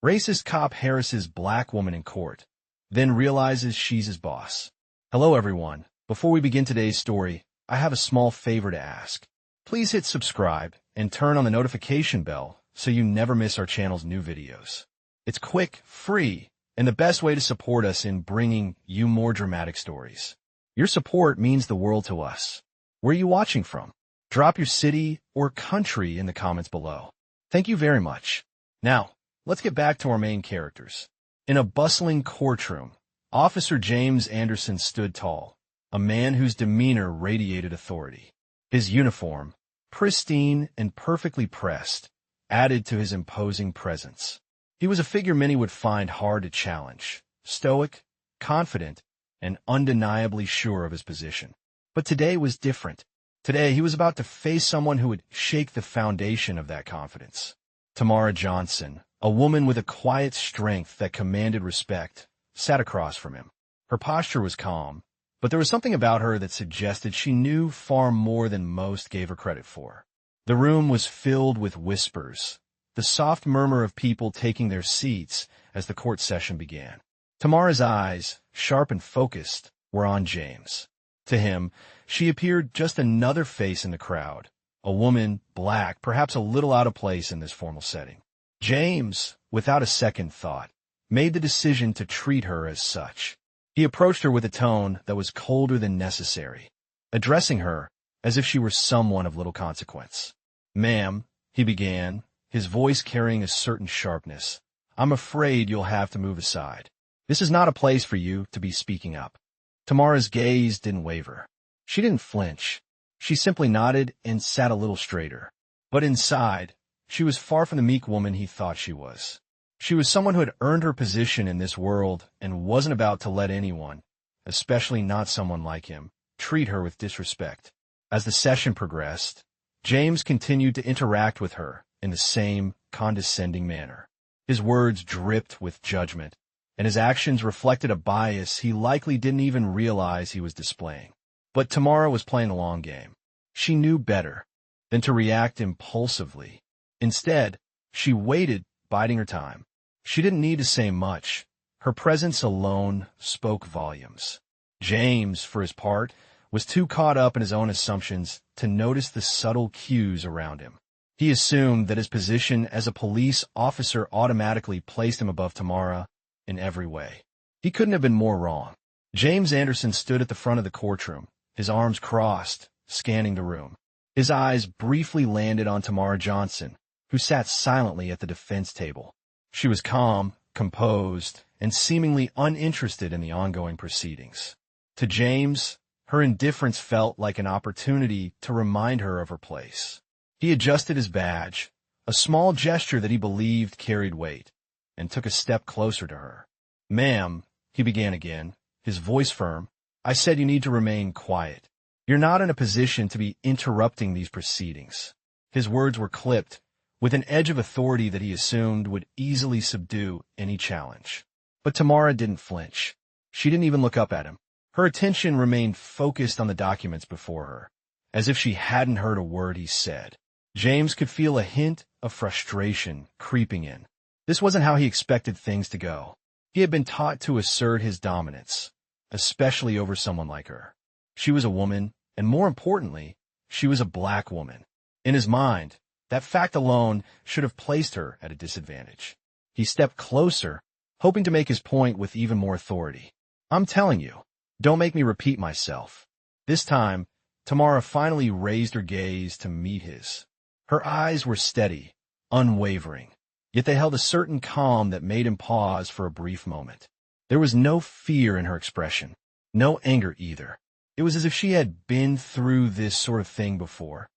Racist cop harasses black woman in court, then realizes she's his boss. Hello everyone. Before we begin today's story, I have a small favor to ask. Please hit subscribe and turn on the notification bell so you never miss our channel's new videos. It's quick, free, and the best way to support us in bringing you more dramatic stories. Your support means the world to us. Where are you watching from? Drop your city or country in the comments below. Thank you very much. Now, let's get back to our main characters. In a bustling courtroom, Officer James Anderson stood tall, a man whose demeanor radiated authority. His uniform, pristine and perfectly pressed, added to his imposing presence. He was a figure many would find hard to challenge, stoic, confident, and undeniably sure of his position. But today was different. Today he was about to face someone who would shake the foundation of that confidence. Tamara Johnson, a woman with a quiet strength that commanded respect, sat across from him. Her posture was calm, but there was something about her that suggested she knew far more than most gave her credit for. The room was filled with whispers, the soft murmur of people taking their seats as the court session began. Tamara's eyes, sharp and focused, were on James. To him, she appeared just another face in the crowd, a woman, black, perhaps a little out of place in this formal setting. James, without a second thought, made the decision to treat her as such. He approached her with a tone that was colder than necessary, addressing her as if she were someone of little consequence. "Ma'am," he began, his voice carrying a certain sharpness, "I'm afraid you'll have to move aside. This is not a place for you to be speaking up." Tamara's gaze didn't waver. She didn't flinch. She simply nodded and sat a little straighter. But inside, she was far from the meek woman he thought she was. She was someone who had earned her position in this world and wasn't about to let anyone, especially not someone like him, treat her with disrespect. As the session progressed, James continued to interact with her in the same condescending manner. His words dripped with judgment, and his actions reflected a bias he likely didn't even realize he was displaying. But Tamara was playing the long game. She knew better than to react impulsively. Instead, she waited, biding her time. She didn't need to say much. Her presence alone spoke volumes. James, for his part, was too caught up in his own assumptions to notice the subtle cues around him. He assumed that his position as a police officer automatically placed him above Tamara in every way. He couldn't have been more wrong. James Anderson stood at the front of the courtroom, his arms crossed, scanning the room. His eyes briefly landed on Tamara Johnson, who sat silently at the defense table. She was calm, composed, and seemingly uninterested in the ongoing proceedings. To James, her indifference felt like an opportunity to remind her of her place. He adjusted his badge, a small gesture that he believed carried weight, and took a step closer to her. "Ma'am," he began again, his voice firm, "I said you need to remain quiet. You're not in a position to be interrupting these proceedings." His words were clipped, with an edge of authority that he assumed would easily subdue any challenge. But Tamara didn't flinch. She didn't even look up at him. Her attention remained focused on the documents before her, as if she hadn't heard a word he said. James could feel a hint of frustration creeping in. This wasn't how he expected things to go. He had been taught to assert his dominance, especially over someone like her. She was a woman, and more importantly, she was a black woman. In his mind, that fact alone should have placed her at a disadvantage. He stepped closer, hoping to make his point with even more authority. "I'm telling you, don't make me repeat myself." This time, Tamara finally raised her gaze to meet his. Her eyes were steady, unwavering, yet they held a certain calm that made him pause for a brief moment. There was no fear in her expression, no anger either. It was as if she had been through this sort of thing before,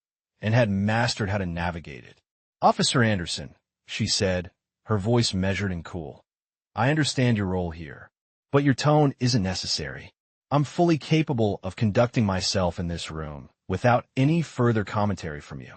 and had mastered how to navigate it. "Officer Anderson," she said, her voice measured and cool, "I understand your role here, but your tone isn't necessary. I'm fully capable of conducting myself in this room without any further commentary from you."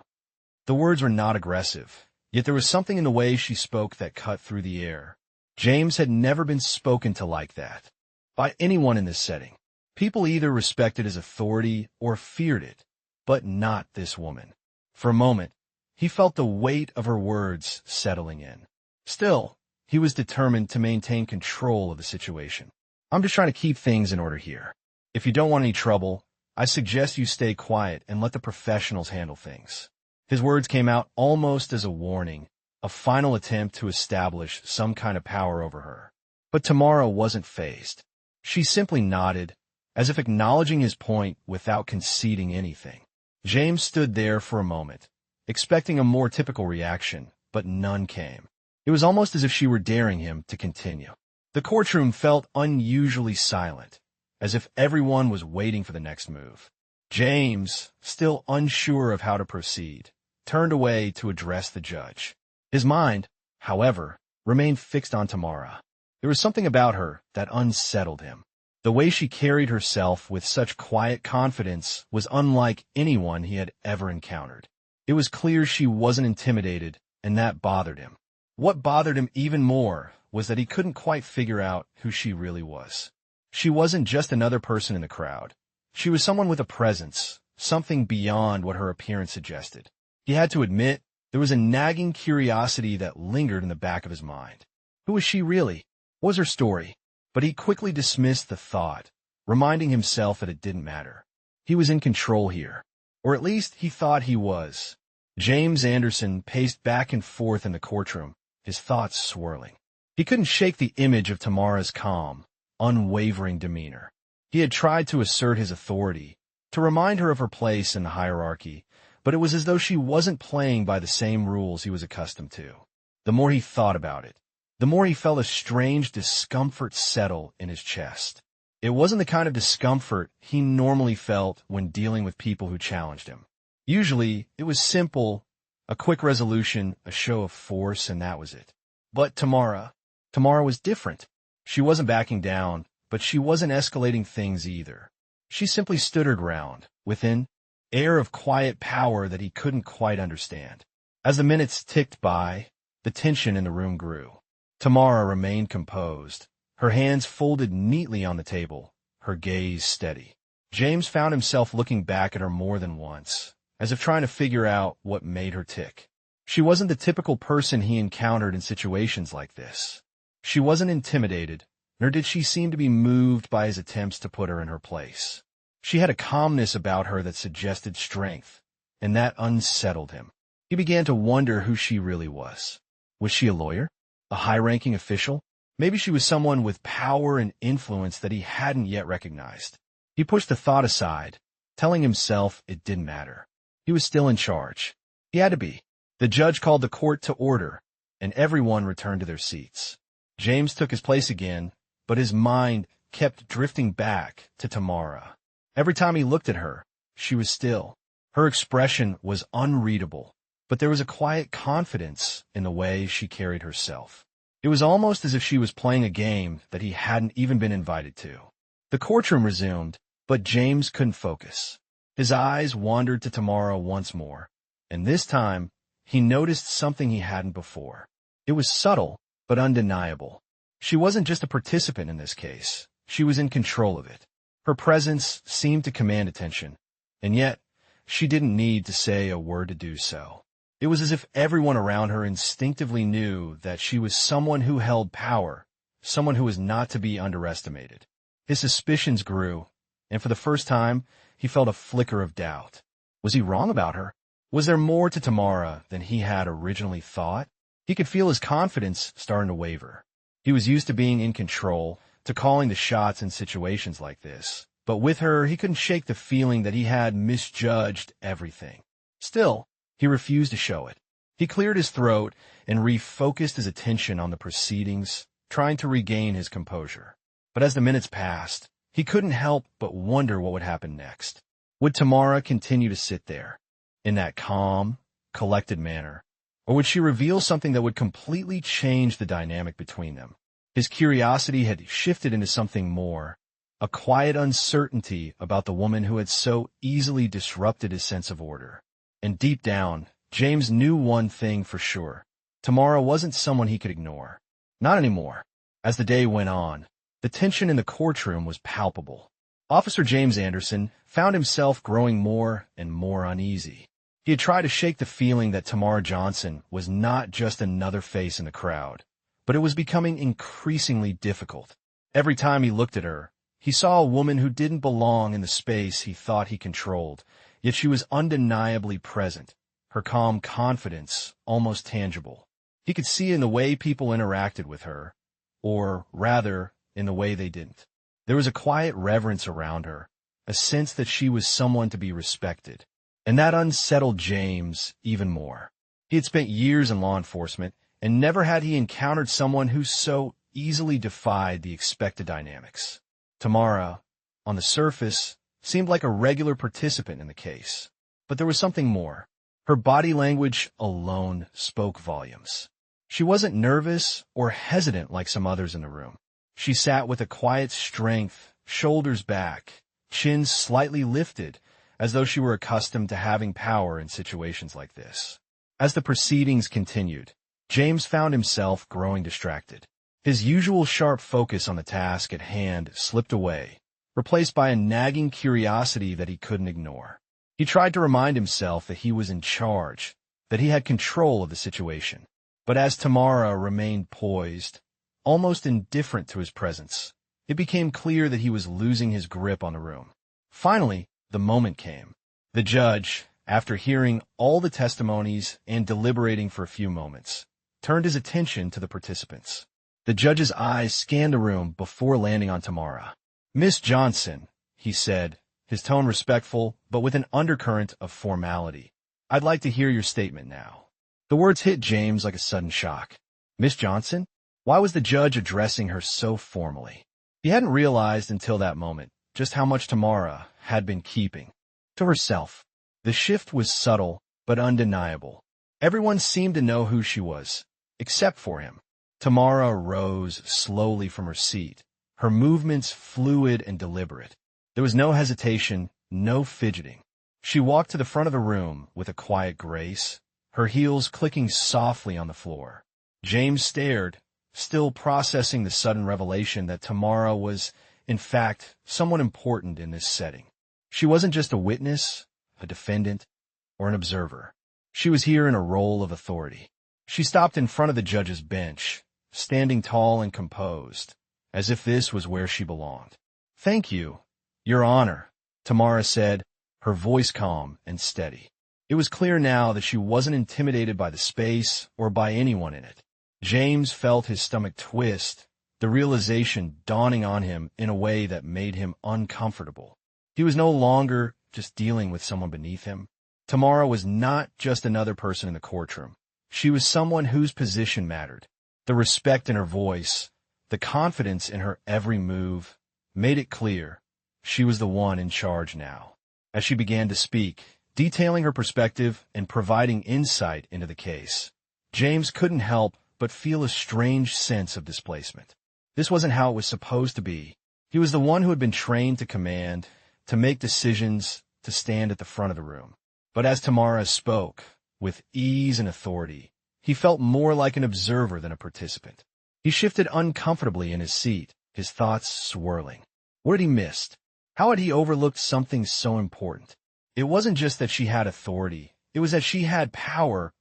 The words were not aggressive, yet there was something in the way she spoke that cut through the air. James had never been spoken to like that, by anyone in this setting. People either respected his authority or feared it, but not this woman. For a moment, he felt the weight of her words settling in. Still, He was determined to maintain control of the situation. "I'm just trying to keep things in order here. If you don't want any trouble, I suggest you stay quiet and let the professionals handle things." His words came out almost as a warning, a final attempt to establish some kind of power over her. But Tamara wasn't fazed. She simply nodded, as if acknowledging his point without conceding anything. James stood there for a moment, expecting a more typical reaction, but none came. It was almost as if she were daring him to continue. The courtroom felt unusually silent, as if everyone was waiting for the next move. James, still unsure of how to proceed, turned away to address the judge. His mind, however, remained fixed on Tamara. There was something about her that unsettled him. The way she carried herself with such quiet confidence was unlike anyone he had ever encountered. It was clear she wasn't intimidated, and that bothered him. What bothered him even more was that he couldn't quite figure out who she really was. She wasn't just another person in the crowd. She was someone with a presence, something beyond what her appearance suggested. He had to admit, there was a nagging curiosity that lingered in the back of his mind. Who was she really? What was her story? But he quickly dismissed the thought, reminding himself that it didn't matter. He was in control here, or at least he thought he was. James Anderson paced back and forth in the courtroom, his thoughts swirling. He couldn't shake the image of Tamara's calm, unwavering demeanor. He had tried to assert his authority, to remind her of her place in the hierarchy, but it was as though she wasn't playing by the same rules he was accustomed to. The more he thought about it, the more he felt a strange discomfort settle in his chest. It wasn't the kind of discomfort he normally felt when dealing with people who challenged him. Usually, it was simple, a quick resolution, a show of force, and that was it. But Tamara was different. She wasn't backing down, but she wasn't escalating things either. She simply stood her ground, with an air of quiet power that he couldn't quite understand. As the minutes ticked by, the tension in the room grew. Tamara remained composed, her hands folded neatly on the table, her gaze steady. James found himself looking back at her more than once, as if trying to figure out what made her tick. She wasn't the typical person he encountered in situations like this. She wasn't intimidated, nor did she seem to be moved by his attempts to put her in her place. She had a calmness about her that suggested strength, and that unsettled him. He began to wonder who she really was. Was she a lawyer? A high-ranking official? Maybe she was someone with power and influence that he hadn't yet recognized. He pushed the thought aside, telling himself it didn't matter. He was still in charge. He had to be. The judge called the court to order, and everyone returned to their seats. James took his place again, but his mind kept drifting back to Tamara. Every time he looked at her, she was still. Her expression was unreadable, but there was a quiet confidence in the way she carried herself. It was almost as if she was playing a game that he hadn't even been invited to. The courtroom resumed, but James couldn't focus. His eyes wandered to Tamara once more, and this time he noticed something he hadn't before. It was subtle, but undeniable. She wasn't just a participant in this case. She was in control of it. Her presence seemed to command attention, and yet she didn't need to say a word to do so. It was as if everyone around her instinctively knew that she was someone who held power, someone who was not to be underestimated. His suspicions grew, and for the first time, he felt a flicker of doubt. Was he wrong about her? Was there more to Tamara than he had originally thought? He could feel his confidence starting to waver. He was used to being in control, to calling the shots in situations like this. But with her, he couldn't shake the feeling that he had misjudged everything. Still, he refused to show it. He cleared his throat and refocused his attention on the proceedings, trying to regain his composure. But as the minutes passed, he couldn't help but wonder what would happen next. Would Tamara continue to sit there, in that calm, collected manner, or would she reveal something that would completely change the dynamic between them? His curiosity had shifted into something more, a quiet uncertainty about the woman who had so easily disrupted his sense of order. And deep down, James knew one thing for sure. Tamara wasn't someone he could ignore. Not anymore. As the day went on, the tension in the courtroom was palpable. Officer James Anderson found himself growing more and more uneasy. He had tried to shake the feeling that Tamara Johnson was not just another face in the crowd, but it was becoming increasingly difficult. Every time he looked at her, he saw a woman who didn't belong in the space he thought he controlled, yet she was undeniably present, her calm confidence almost tangible. He could see in the way people interacted with her, or rather, in the way they didn't. There was a quiet reverence around her, a sense that she was someone to be respected. And that unsettled James even more. He had spent years in law enforcement, and never had he encountered someone who so easily defied the expected dynamics. Tamara, on the surface, seemed like a regular participant in the case. But there was something more. Her body language alone spoke volumes. She wasn't nervous or hesitant like some others in the room. She sat with a quiet strength, shoulders back, chin slightly lifted, as though she were accustomed to having power in situations like this. As the proceedings continued, James found himself growing distracted. His usual sharp focus on the task at hand slipped away, replaced by a nagging curiosity that he couldn't ignore. He tried to remind himself that he was in charge, that he had control of the situation. But as Tamara remained poised, almost indifferent to his presence, it became clear that he was losing his grip on the room. Finally, the moment came. The judge, after hearing all the testimonies and deliberating for a few moments, turned his attention to the participants. The judge's eyes scanned the room before landing on Tamara. "Miss Johnson," he said, his tone respectful, but with an undercurrent of formality. "I'd like to hear your statement now." The words hit James like a sudden shock. Miss Johnson? Why was the judge addressing her so formally? He hadn't realized until that moment just how much Tamara had been keeping to herself. The shift was subtle, but undeniable. Everyone seemed to know who she was, except for him. Tamara rose slowly from her seat, her movements fluid and deliberate. There was no hesitation, no fidgeting. She walked to the front of the room with a quiet grace, her heels clicking softly on the floor. James stared, still processing the sudden revelation that Tamara was, in fact, someone important in this setting. She wasn't just a witness, a defendant, or an observer. She was here in a role of authority. She stopped in front of the judge's bench, standing tall and composed, as if this was where she belonged. "Thank you, Your Honor," Tamara said, her voice calm and steady. It was clear now that she wasn't intimidated by the space or by anyone in it. James felt his stomach twist, the realization dawning on him in a way that made him uncomfortable. He was no longer just dealing with someone beneath him. Tamara was not just another person in the courtroom. She was someone whose position mattered. The respect in her voice, the confidence in her every move, made it clear she was the one in charge now. As she began to speak, detailing her perspective and providing insight into the case, James couldn't help but feel a strange sense of displacement. This wasn't how it was supposed to be. He was the one who had been trained to command, to make decisions, to stand at the front of the room. But as Tamara spoke, with ease and authority, he felt more like an observer than a participant. He shifted uncomfortably in his seat, his thoughts swirling. What had he missed? How had he overlooked something so important? It wasn't just that she had authority. It was that she had power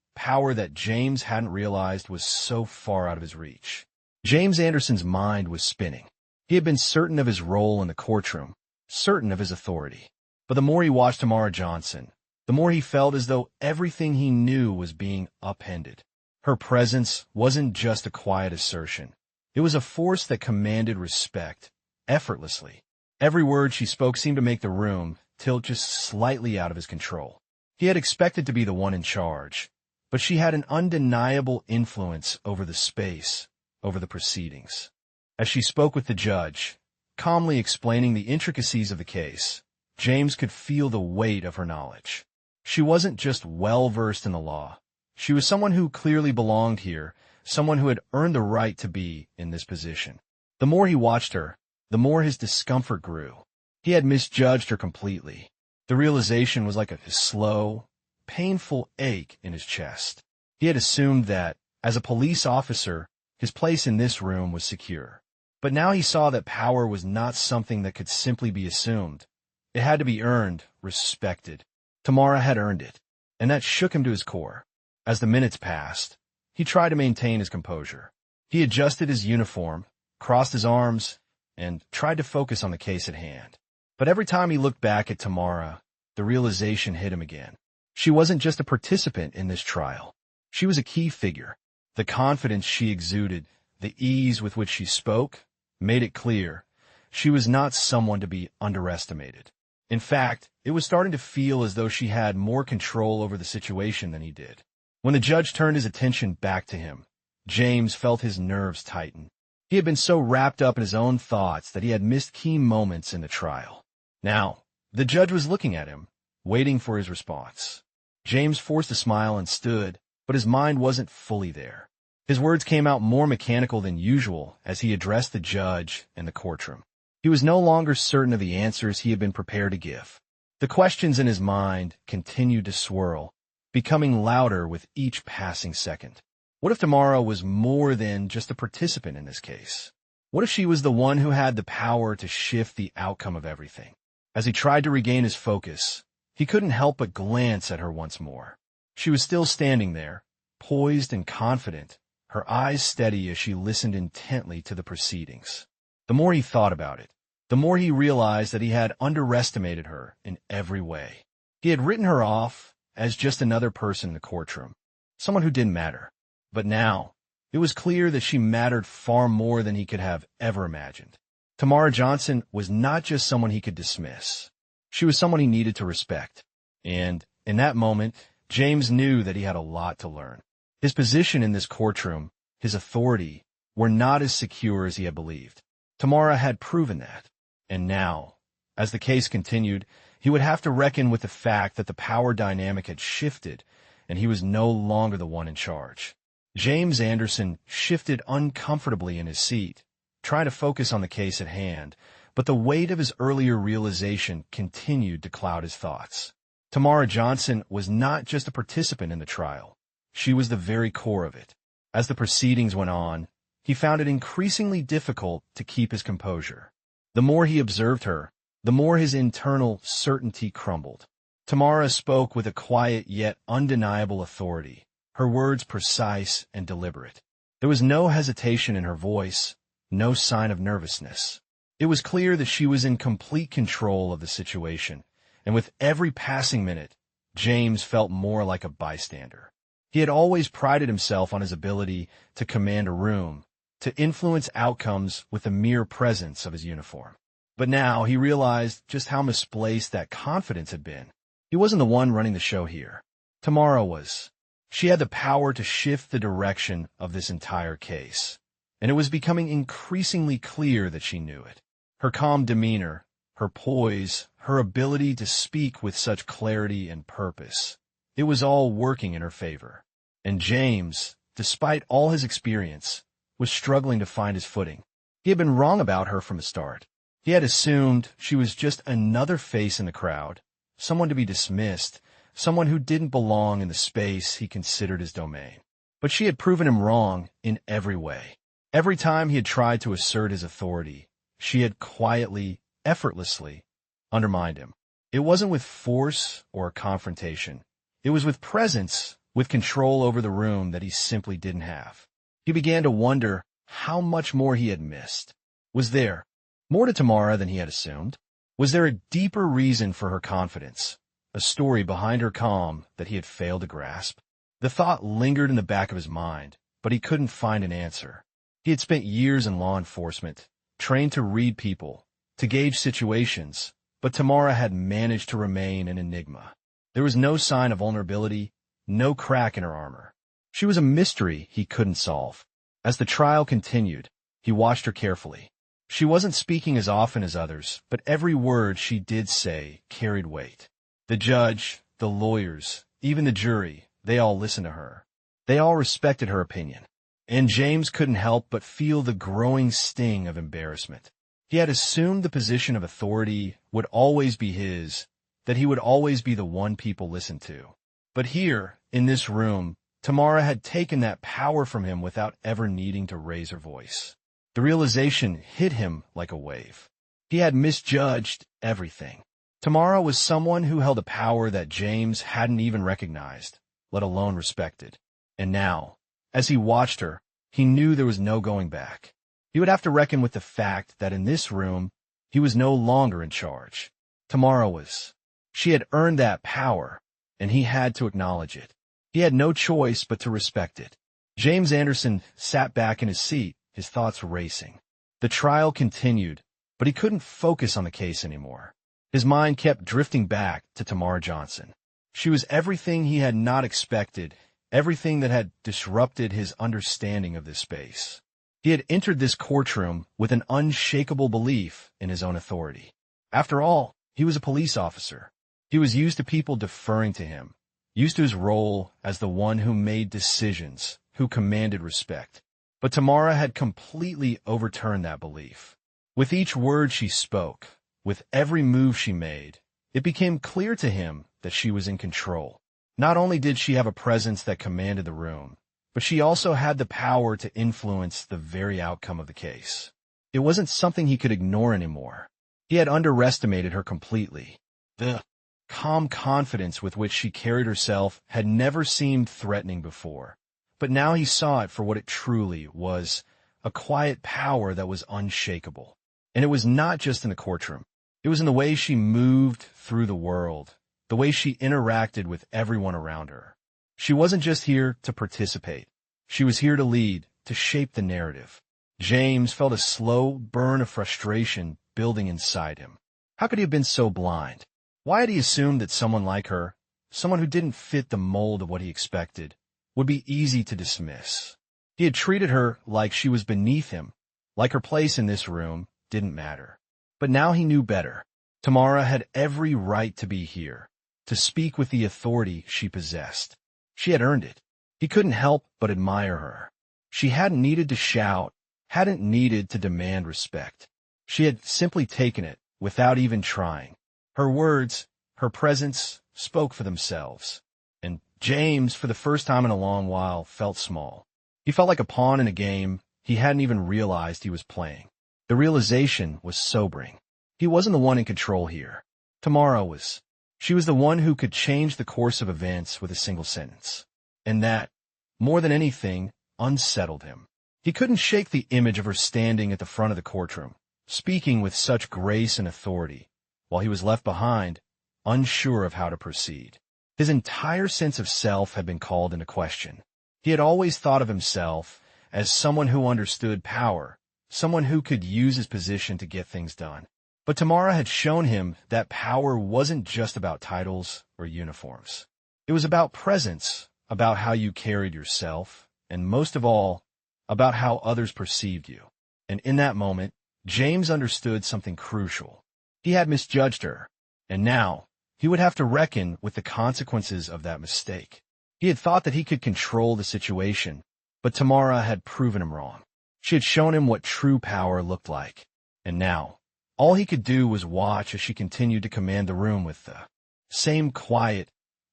that James hadn't realized was so far out of his reach. James Anderson's mind was spinning. He had been certain of his role in the courtroom, certain of his authority. But the more he watched Tamara Johnson, the more he felt as though everything he knew was being upended. Her presence wasn't just a quiet assertion. It was a force that commanded respect, effortlessly. Every word she spoke seemed to make the room tilt just slightly out of his control. He had expected to be the one in charge, but she had an undeniable influence over the space, over the proceedings. As she spoke with the judge, calmly explaining the intricacies of the case, James could feel the weight of her knowledge. She wasn't just well-versed in the law. She was someone who clearly belonged here, someone who had earned the right to be in this position. The more he watched her, the more his discomfort grew. He had misjudged her completely. The realization was like a slow, painful ache in his chest. He had assumed that, as a police officer, his place in this room was secure. But now he saw that power was not something that could simply be assumed. It had to be earned, respected. Tamara had earned it, and that shook him to his core. As the minutes passed, he tried to maintain his composure. He adjusted his uniform, crossed his arms, and tried to focus on the case at hand. But every time he looked back at Tamara, the realization hit him again. She wasn't just a participant in this trial. She was a key figure. The confidence she exuded, the ease with which she spoke, made it clear she was not someone to be underestimated. In fact, it was starting to feel as though she had more control over the situation than he did. When the judge turned his attention back to him, James felt his nerves tighten. He had been so wrapped up in his own thoughts that he had missed key moments in the trial. Now, the judge was looking at him, waiting for his response. James forced a smile and stood, but his mind wasn't fully there. His words came out more mechanical than usual as he addressed the judge and the courtroom. He was no longer certain of the answers he had been prepared to give. The questions in his mind continued to swirl, becoming louder with each passing second. What if Tamara was more than just a participant in this case? What if she was the one who had the power to shift the outcome of everything? As he tried to regain his focus, he couldn't help but glance at her once more. She was still standing there, poised and confident, her eyes steady as she listened intently to the proceedings. The more he thought about it, the more he realized that he had underestimated her in every way. He had written her off as just another person in the courtroom, someone who didn't matter. But now, it was clear that she mattered far more than he could have ever imagined. Tamara Johnson was not just someone he could dismiss. She was someone he needed to respect. And, in that moment, James knew that he had a lot to learn. His position in this courtroom, his authority, were not as secure as he had believed. Tamara had proven that. And now, as the case continued, he would have to reckon with the fact that the power dynamic had shifted, and he was no longer the one in charge. James Anderson shifted uncomfortably in his seat, trying to focus on the case at hand, but the weight of his earlier realization continued to cloud his thoughts. Tamara Johnson was not just a participant in the trial. She was the very core of it. As the proceedings went on, he found it increasingly difficult to keep his composure. The more he observed her, the more his internal certainty crumbled. Tamara spoke with a quiet yet undeniable authority, her words precise and deliberate. There was no hesitation in her voice, no sign of nervousness. It was clear that she was in complete control of the situation, and with every passing minute, James felt more like a bystander. He had always prided himself on his ability to command a room, to influence outcomes with the mere presence of his uniform. But now he realized just how misplaced that confidence had been. He wasn't the one running the show here. Tamara was. She had the power to shift the direction of this entire case, and it was becoming increasingly clear that she knew it. Her calm demeanor, her poise, her ability to speak with such clarity and purpose, it was all working in her favor. And James, despite all his experience, was struggling to find his footing. He had been wrong about her from the start. He had assumed she was just another face in the crowd, someone to be dismissed, someone who didn't belong in the space he considered his domain. But she had proven him wrong in every way. Every time he had tried to assert his authority, she had quietly, effortlessly undermined him. It wasn't with force or confrontation. It was with presence, with control over the room that he simply didn't have. He began to wonder how much more he had missed. Was there more to Tamara than he had assumed? Was there a deeper reason for her confidence, a story behind her calm that he had failed to grasp? The thought lingered in the back of his mind, but he couldn't find an answer. He had spent years in law enforcement, trained to read people, to gauge situations, but Tamara had managed to remain an enigma. There was no sign of vulnerability, no crack in her armor. She was a mystery he couldn't solve. As the trial continued, he watched her carefully. She wasn't speaking as often as others, but every word she did say carried weight. The judge, the lawyers, even the jury, they all listened to her. They all respected her opinion. And James couldn't help but feel the growing sting of embarrassment. He had assumed the position of authority would always be his, that he would always be the one people listened to. But here, in this room, Tamara had taken that power from him without ever needing to raise her voice. The realization hit him like a wave. He had misjudged everything. Tamara was someone who held a power that James hadn't even recognized, let alone respected. And now, as he watched her, he knew there was no going back. He would have to reckon with the fact that in this room, he was no longer in charge. Tamara was. She had earned that power, and he had to acknowledge it. He had no choice but to respect it. James Anderson sat back in his seat, his thoughts racing. The trial continued, but he couldn't focus on the case anymore. His mind kept drifting back to Tamara Johnson. She was everything he had not expected, everything that had disrupted his understanding of this space. He had entered this courtroom with an unshakable belief in his own authority. After all, he was a police officer. He was used to people deferring to him, used to his role as the one who made decisions, who commanded respect. But Tamara had completely overturned that belief. With each word she spoke, with every move she made, it became clear to him that she was in control. Not only did she have a presence that commanded the room, but she also had the power to influence the very outcome of the case. It wasn't something he could ignore anymore. He had underestimated her completely. The calm confidence with which she carried herself had never seemed threatening before. But now he saw it for what it truly was, a quiet power that was unshakable. And it was not just in the courtroom. It was in the way she moved through the world, the way she interacted with everyone around her. She wasn't just here to participate. She was here to lead, to shape the narrative. James felt a slow burn of frustration building inside him. How could he have been so blind? Why had he assumed that someone like her, someone who didn't fit the mold of what he expected, would be easy to dismiss? He had treated her like she was beneath him, like her place in this room didn't matter. But now he knew better. Tamara had every right to be here, to speak with the authority she possessed. She had earned it. He couldn't help but admire her. She hadn't needed to shout, hadn't needed to demand respect. She had simply taken it without even trying. Her words, her presence, spoke for themselves. And James, for the first time in a long while, felt small. He felt like a pawn in a game he hadn't even realized he was playing. The realization was sobering. He wasn't the one in control here. Tamara was. She was the one who could change the course of events with a single sentence. And that, more than anything, unsettled him. He couldn't shake the image of her standing at the front of the courtroom, speaking with such grace and authority, while he was left behind, unsure of how to proceed. His entire sense of self had been called into question. He had always thought of himself as someone who understood power, someone who could use his position to get things done. But Tamara had shown him that power wasn't just about titles or uniforms. It was about presence, about how you carried yourself, and most of all, about how others perceived you. And in that moment, James understood something crucial. He had misjudged her, and now he would have to reckon with the consequences of that mistake. He had thought that he could control the situation, but Tamara had proven him wrong. She had shown him what true power looked like. And now, all he could do was watch as she continued to command the room with the same quiet,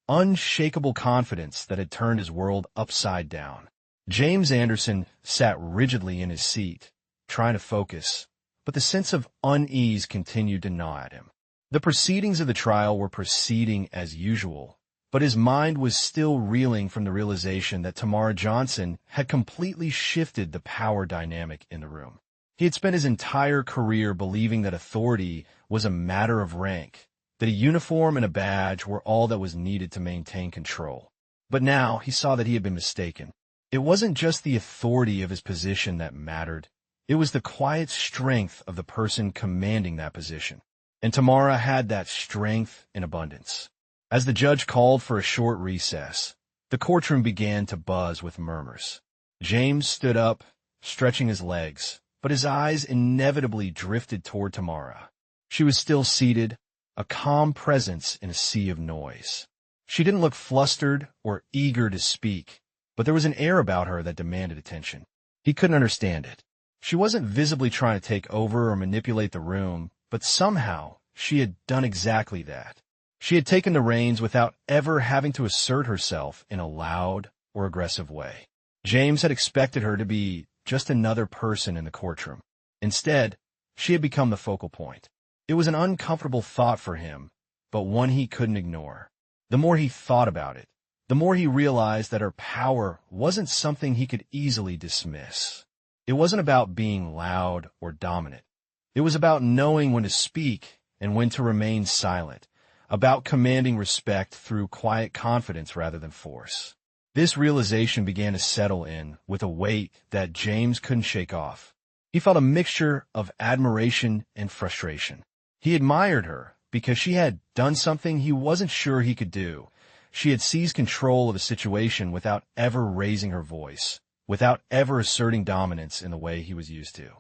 unshakable confidence that had turned his world upside down. James Anderson sat rigidly in his seat, trying to focus, but the sense of unease continued to gnaw at him. The proceedings of the trial were proceeding as usual, but his mind was still reeling from the realization that Tamara Johnson had completely shifted the power dynamic in the room. He had spent his entire career believing that authority was a matter of rank, that a uniform and a badge were all that was needed to maintain control. But now he saw that he had been mistaken. It wasn't just the authority of his position that mattered. It was the quiet strength of the person commanding that position. And Tamara had that strength in abundance. As the judge called for a short recess, the courtroom began to buzz with murmurs. James stood up, stretching his legs, but his eyes inevitably drifted toward Tamara. She was still seated, a calm presence in a sea of noise. She didn't look flustered or eager to speak, but there was an air about her that demanded attention. He couldn't understand it. She wasn't visibly trying to take over or manipulate the room, but somehow she had done exactly that. She had taken the reins without ever having to assert herself in a loud or aggressive way. James had expected her to be just another person in the courtroom. Instead, she had become the focal point. It was an uncomfortable thought for him, but one he couldn't ignore. The more he thought about it, the more he realized that her power wasn't something he could easily dismiss. It wasn't about being loud or dominant. It was about knowing when to speak and when to remain silent, about commanding respect through quiet confidence rather than force. This realization began to settle in with a weight that James couldn't shake off. He felt a mixture of admiration and frustration. He admired her because she had done something he wasn't sure he could do. She had seized control of a situation without ever raising her voice, without ever asserting dominance in the way he was used to.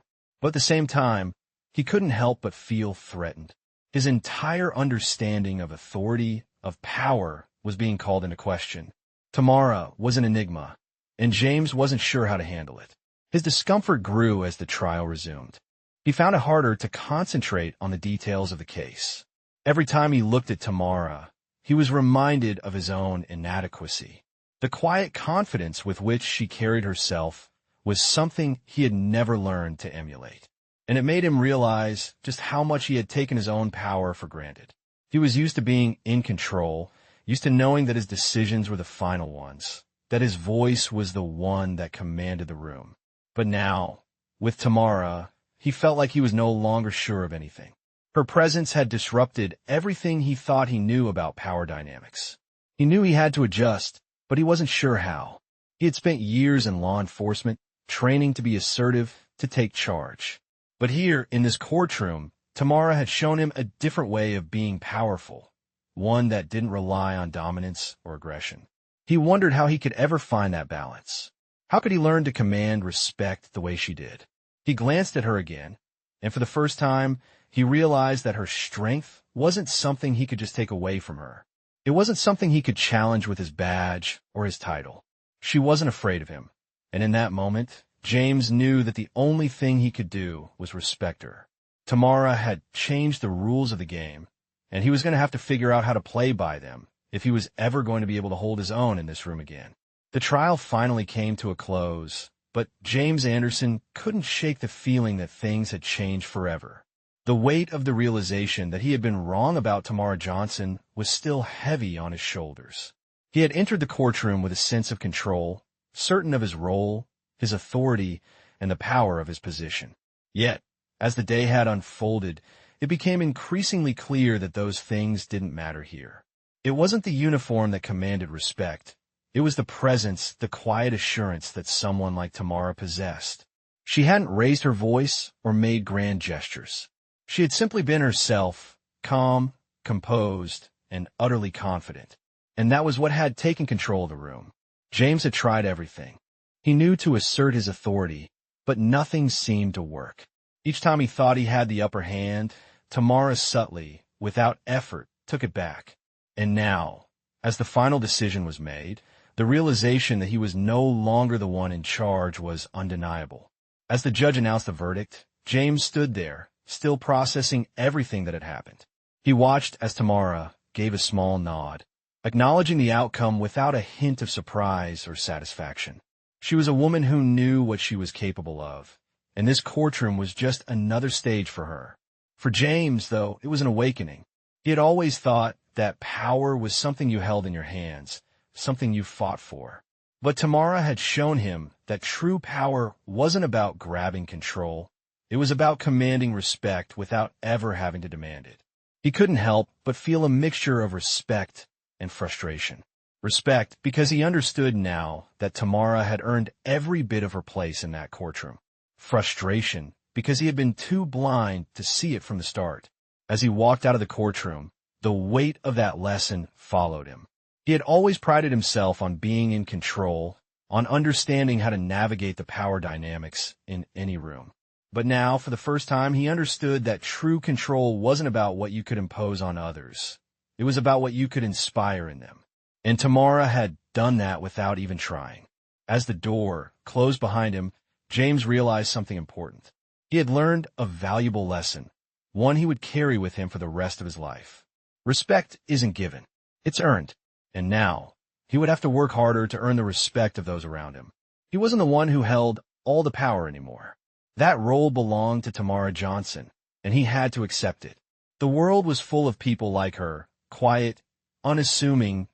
But at the same time, he couldn't help but feel threatened. His entire understanding of authority, of power, was being called into question. Tamara was an enigma, and James wasn't sure how to handle it. His discomfort grew as the trial resumed. He found it harder to concentrate on the details of the case. Every time he looked at Tamara, he was reminded of his own inadequacy. The quiet confidence with which she carried herself was something he had never learned to emulate, and it made him realize just how much he had taken his own power for granted. He was used to being in control, used to knowing that his decisions were the final ones, that his voice was the one that commanded the room. But now, with Tamara, he felt like he was no longer sure of anything. Her presence had disrupted everything he thought he knew about power dynamics. He knew he had to adjust, but he wasn't sure how. He had spent years in law enforcement, training to be assertive, to take charge. But here, in this courtroom, Tamara had shown him a different way of being powerful, one that didn't rely on dominance or aggression. He wondered how he could ever find that balance. How could he learn to command respect the way she did? He glanced at her again, and for the first time, he realized that her strength wasn't something he could just take away from her. It wasn't something he could challenge with his badge or his title. She wasn't afraid of him, and in that moment, James knew that the only thing he could do was respect her. Tamara had changed the rules of the game, and he was going to have to figure out how to play by them if he was ever going to be able to hold his own in this room again. The trial finally came to a close, but James Anderson couldn't shake the feeling that things had changed forever. The weight of the realization that he had been wrong about Tamara Johnson was still heavy on his shoulders. He had entered the courtroom with a sense of control, certain of his role, his authority, and the power of his position. Yet, as the day had unfolded, it became increasingly clear that those things didn't matter here. It wasn't the uniform that commanded respect. It was the presence, the quiet assurance that someone like Tamara possessed. She hadn't raised her voice or made grand gestures. She had simply been herself, calm, composed, and utterly confident. And that was what had taken control of the room. James had tried everything. He knew to assert his authority, but nothing seemed to work. Each time he thought he had the upper hand, Tamara subtly, without effort, took it back. And now, as the final decision was made, the realization that he was no longer the one in charge was undeniable. As the judge announced the verdict, James stood there, still processing everything that had happened. He watched as Tamara gave a small nod, acknowledging the outcome without a hint of surprise or satisfaction. She was a woman who knew what she was capable of, and this courtroom was just another stage for her. For James, though, it was an awakening. He had always thought that power was something you held in your hands, something you fought for. But Tamara had shown him that true power wasn't about grabbing control. It was about commanding respect without ever having to demand it. He couldn't help but feel a mixture of respect and frustration. Respect because he understood now that Tamara had earned every bit of her place in that courtroom. Frustration because he had been too blind to see it from the start. As he walked out of the courtroom, the weight of that lesson followed him. He had always prided himself on being in control, on understanding how to navigate the power dynamics in any room. But now, for the first time, he understood that true control wasn't about what you could impose on others. It was about what you could inspire in them. And Tamara had done that without even trying. As the door closed behind him, James realized something important. He had learned a valuable lesson, one he would carry with him for the rest of his life. Respect isn't given. It's earned. And now, he would have to work harder to earn the respect of those around him. He wasn't the one who held all the power anymore. That role belonged to Tamara Johnson, and he had to accept it. The world was full of people like her, quiet, unassuming,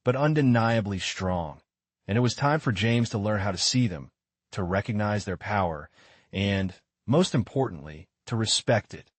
but undeniably strong. And it was time for James to learn how to see them, to recognize their power, and, most importantly, to respect it.